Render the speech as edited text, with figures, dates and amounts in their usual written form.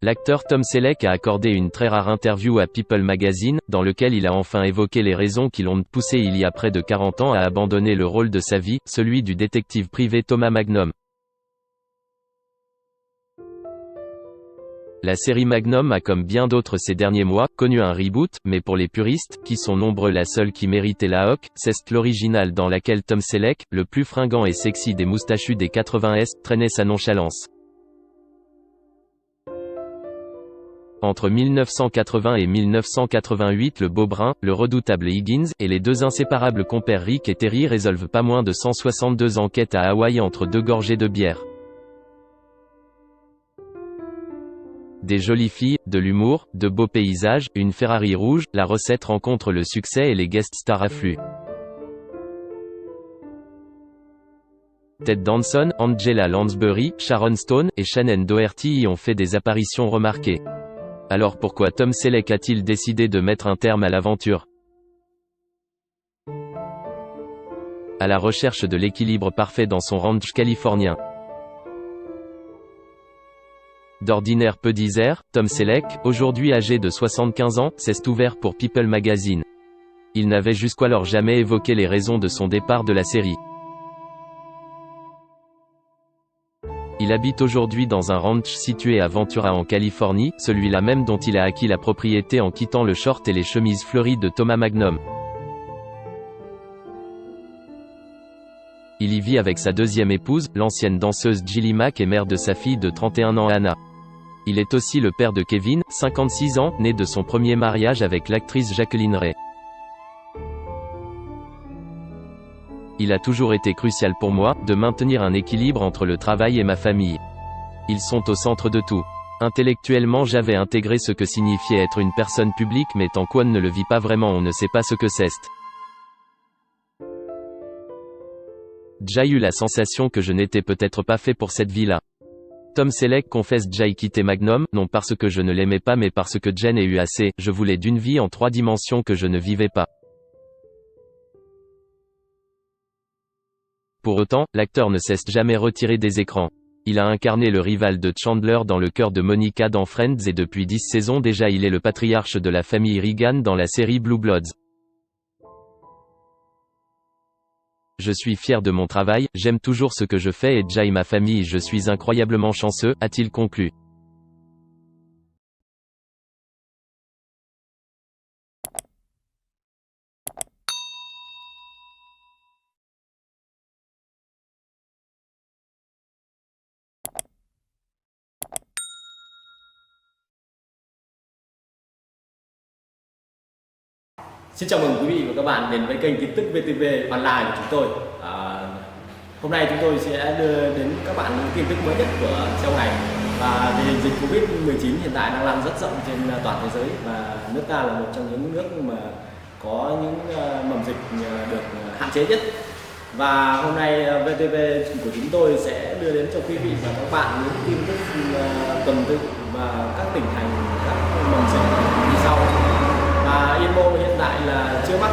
L'acteur Tom Selleck a accordé une très rare interview à People Magazine, dans lequel il a enfin évoqué les raisons qui l'ont poussé il y a près de 40 ans à abandonner le rôle de sa vie, celui du détective privé Thomas Magnum. La série Magnum a comme bien d'autres ces derniers mois, connu un reboot, mais pour les puristes, qui sont nombreux la seule qui méritait la hoque, c'est l'original dans laquelle Tom Selleck, le plus fringant et sexy des moustachus des 80s, traînait sa nonchalance. Entre 1980 et 1988 le beau brun, le redoutable Higgins, et les deux inséparables compères Rick et Terry résolvent pas moins de 162 enquêtes à Hawaï entre deux gorgées de bière. Des jolies filles, de l'humour, de beaux paysages, une Ferrari rouge, la recette rencontre le succès et les guest stars affluent. Ted Danson, Angela Lansbury, Sharon Stone, et Shannon Doherty y ont fait des apparitions remarquées. Alors pourquoi Tom Selleck a-t-il décidé de mettre un terme à l'aventure? À la recherche de l'équilibre parfait dans son ranch californien. D'ordinaire peu disert, Tom Selleck, aujourd'hui âgé de 75 ans, s'est ouvert pour People Magazine. Il n'avait jusqu'alors jamais évoqué les raisons de son départ de la série. Il habite aujourd'hui dans un ranch situé à Ventura en Californie, celui-là même dont il a acquis la propriété en quittant le short et les chemises fleuries de Thomas Magnum. Il y vit avec sa deuxième épouse, l'ancienne danseuse Jilly Mack et mère de sa fille de 31 ans Anna. Il est aussi le père de Kevin, 56 ans, né de son premier mariage avec l'actrice Jacqueline Ray. Il a toujours été crucial pour moi, de maintenir un équilibre entre le travail et ma famille. Ils sont au centre de tout. Intellectuellement j'avais intégré ce que signifiait être une personne publique mais tant qu'on ne le vit pas vraiment on ne sait pas ce que c'est. J'ai eu la sensation que je n'étais peut-être pas fait pour cette vie-là. Tom Selleck confesse j'ai quitté Magnum, non parce que je ne l'aimais pas mais parce que Jen ait eu assez, je voulais d'une vie en 3 dimensions que je ne vivais pas. Pour autant, l'acteur ne s'est jamais retiré des écrans. Il a incarné le rival de Chandler dans Le cœur de Monica dans Friends et depuis 10 saisons déjà il est le patriarche de la famille Reagan dans la série Blue Bloods. Je suis fier de mon travail, j'aime toujours ce que je fais et Jay ma famille je suis incroyablement chanceux, a-t-il conclu. Xin chào mừng quý vị và các bạn đến với kênh tin tức VTV Online của chúng tôi. Hôm nay chúng tôi sẽ đưa đến các bạn những tin tức mới nhất của trong ngày. Và tình hình dịch Covid-19 hiện tại đang lan rất rộng trên toàn thế giới và nước ta là một trong những nước mà có những mầm dịch được hạn chế nhất. Và hôm nay VTV của chúng tôi sẽ đưa đến cho quý vị và các bạn những tin tức tuần tự và các tỉnh thành, các mầm dịch như sau. Yên Mô hiện tại là chưa mắc